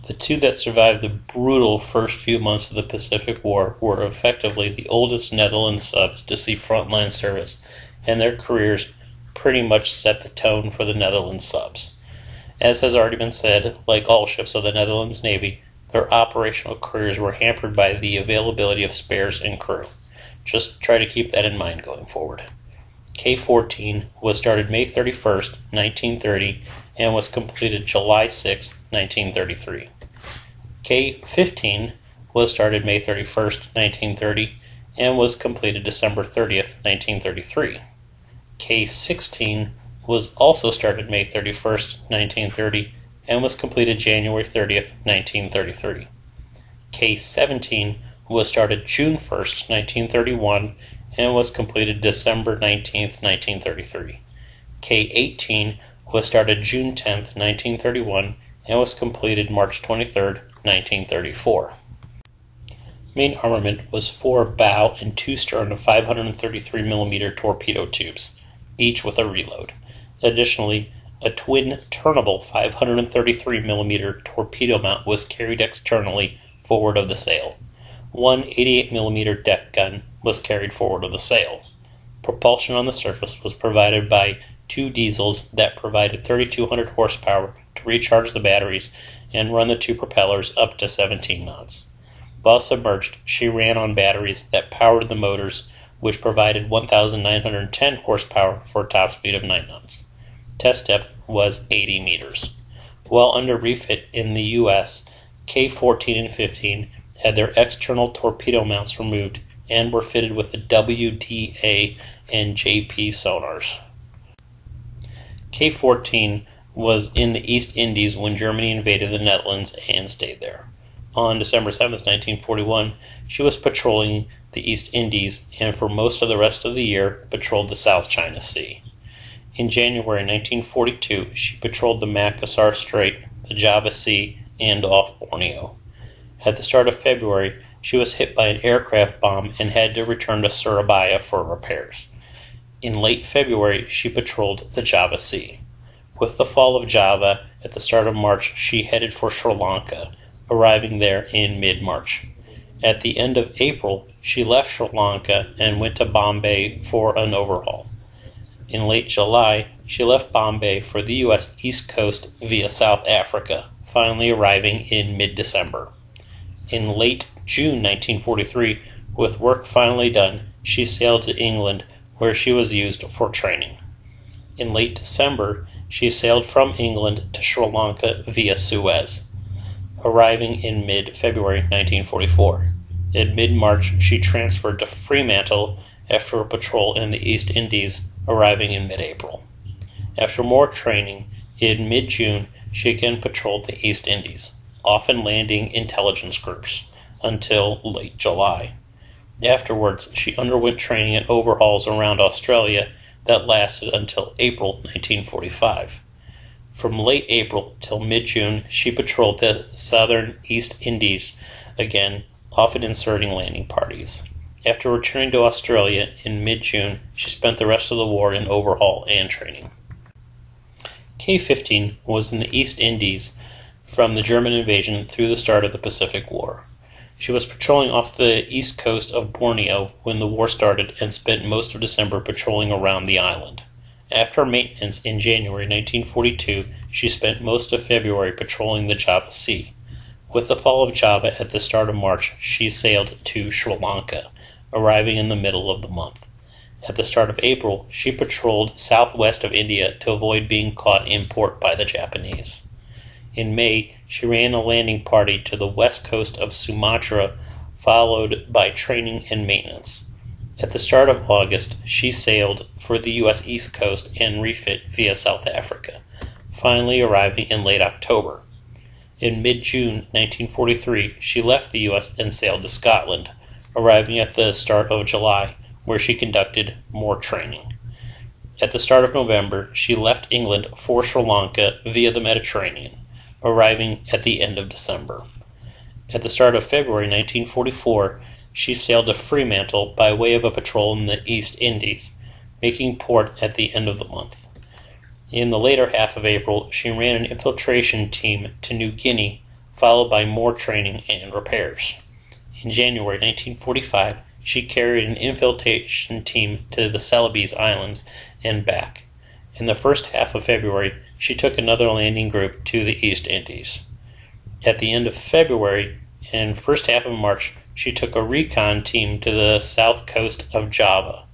The two that survived the brutal first few months of the Pacific War were effectively the oldest Netherlands subs to see frontline service, and their careers pretty much set the tone for the Netherlands subs. As has already been said, like all ships of the Netherlands Navy, their operational careers were hampered by the availability of spares and crew. Just try to keep that in mind going forward. K-14 was started May 31st, 1930, and was completed July 6, 1933. K-15 was started May 31st, 1930, and was completed December 30th, 1933. K-16 was also started May 31st, 1930, and was completed January 30th, 1933. K-17 was started June 1st, 1931, and was completed December 19th, 1933. K-18 was started June 10th, 1931, and was completed March 23rd, 1934. Main armament was 4 bow and 2 stern of 533mm torpedo tubes, each with a reload. Additionally, a twin turnable 533mm torpedo mount was carried externally forward of the sail. One 88mm deck gun was carried forward of the sail. Propulsion on the surface was provided by 2 diesels that provided 3,200 horsepower to recharge the batteries and run the 2 propellers up to 17 knots. While submerged, she ran on batteries that powered the motors, which provided 1,910 horsepower for a top speed of 9 knots. Test depth was 80 meters. While under refit in the U.S., K-14 and 15 had their external torpedo mounts removed and were fitted with the WDA and JP sonars. K-14 was in the East Indies when Germany invaded the Netherlands and stayed there. On December 7, 1941, she was patrolling the East Indies and for most of the rest of the year patrolled the South China Sea. In January 1942, she patrolled the Makassar Strait, the Java Sea, and off Borneo. At the start of February, she was hit by an aircraft bomb and had to return to Surabaya for repairs. In late February, she patrolled the Java Sea. With the fall of Java, at the start of March, she headed for Sri Lanka, arriving there in mid-March. At the end of April, she left Sri Lanka and went to Bombay for an overhaul. In late July, she left Bombay for the U.S. East Coast via South Africa, finally arriving in mid-December. In late June 1943, with work finally done, she sailed to England, where she was used for training. In late December, she sailed from England to Sri Lanka via Suez, arriving in mid-February 1944. In mid-March, she transferred to Fremantle after a patrol in the East Indies, arriving in mid-April. After more training, in mid-June, she again patrolled the East Indies, often landing intelligence groups, until late July. Afterwards, she underwent training and overhauls around Australia that lasted until April 1945. From late April till mid-June, she patrolled the southern East Indies, again, often inserting landing parties. After returning to Australia in mid-June, she spent the rest of the war in overhaul and training. K-15 was in the East Indies from the German invasion through the start of the Pacific War. She was patrolling off the east coast of Borneo when the war started and spent most of December patrolling around the island. After maintenance in January 1942, she spent most of February patrolling the Java Sea. With the fall of Java at the start of March, she sailed to Sri Lanka, arriving in the middle of the month. At the start of April, she patrolled southwest of India to avoid being caught in port by the Japanese. In May, she ran a landing party to the west coast of Sumatra, followed by training and maintenance. At the start of August, she sailed for the U.S. East Coast and refit via South Africa, finally arriving in late October. In mid-June 1943, she left the U.S. and sailed to Scotland, arriving at the start of July, where she conducted more training. At the start of November, she left England for Sri Lanka via the Mediterranean, arriving at the end of December. At the start of February 1944, she sailed to Fremantle by way of a patrol in the East Indies, making port at the end of the month. In the later half of April, she ran an infiltration team to New Guinea, followed by more training and repairs. In January 1945, she carried an infiltration team to the Celebes Islands and back. In the first half of February, she took another landing group to the East Indies. At the end of February and first half of March, she took a recon team to the south coast of Java.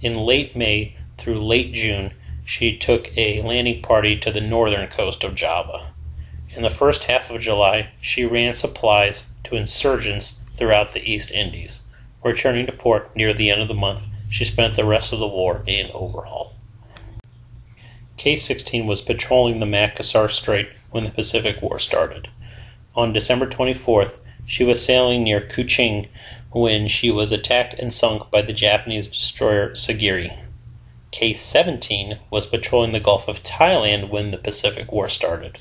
In late May through late June, she took a landing party to the northern coast of Java. In the first half of July, she ran supplies to insurgents throughout the East Indies. Returning to port near the end of the month, she spent the rest of the war in overhaul. K-16 was patrolling the Makassar Strait when the Pacific War started. On December 24th, she was sailing near Kuching when she was attacked and sunk by the Japanese destroyer Sagiri. K-17 was patrolling the Gulf of Thailand when the Pacific War started.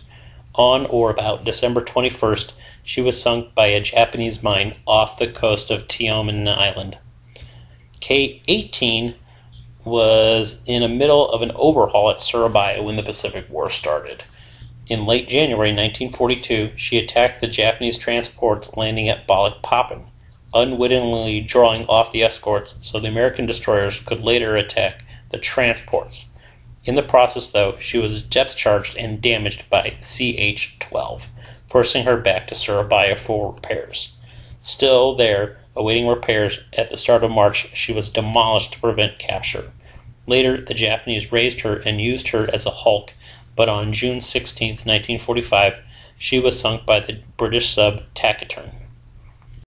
On or about December 21st, she was sunk by a Japanese mine off the coast of Tioman Island. K-18 was in the middle of an overhaul at Surabaya when the Pacific War started. In late January 1942, she attacked the Japanese transports landing at Balikpapan, unwittingly drawing off the escorts so the American destroyers could later attack the transports. In the process, though, she was depth-charged and damaged by CH-12, forcing her back to Surabaya for repairs. Still there, awaiting repairs, at the start of March, she was demolished to prevent capture. Later, the Japanese raised her and used her as a hulk, but on June 16, 1945, she was sunk by the British sub Taciturn.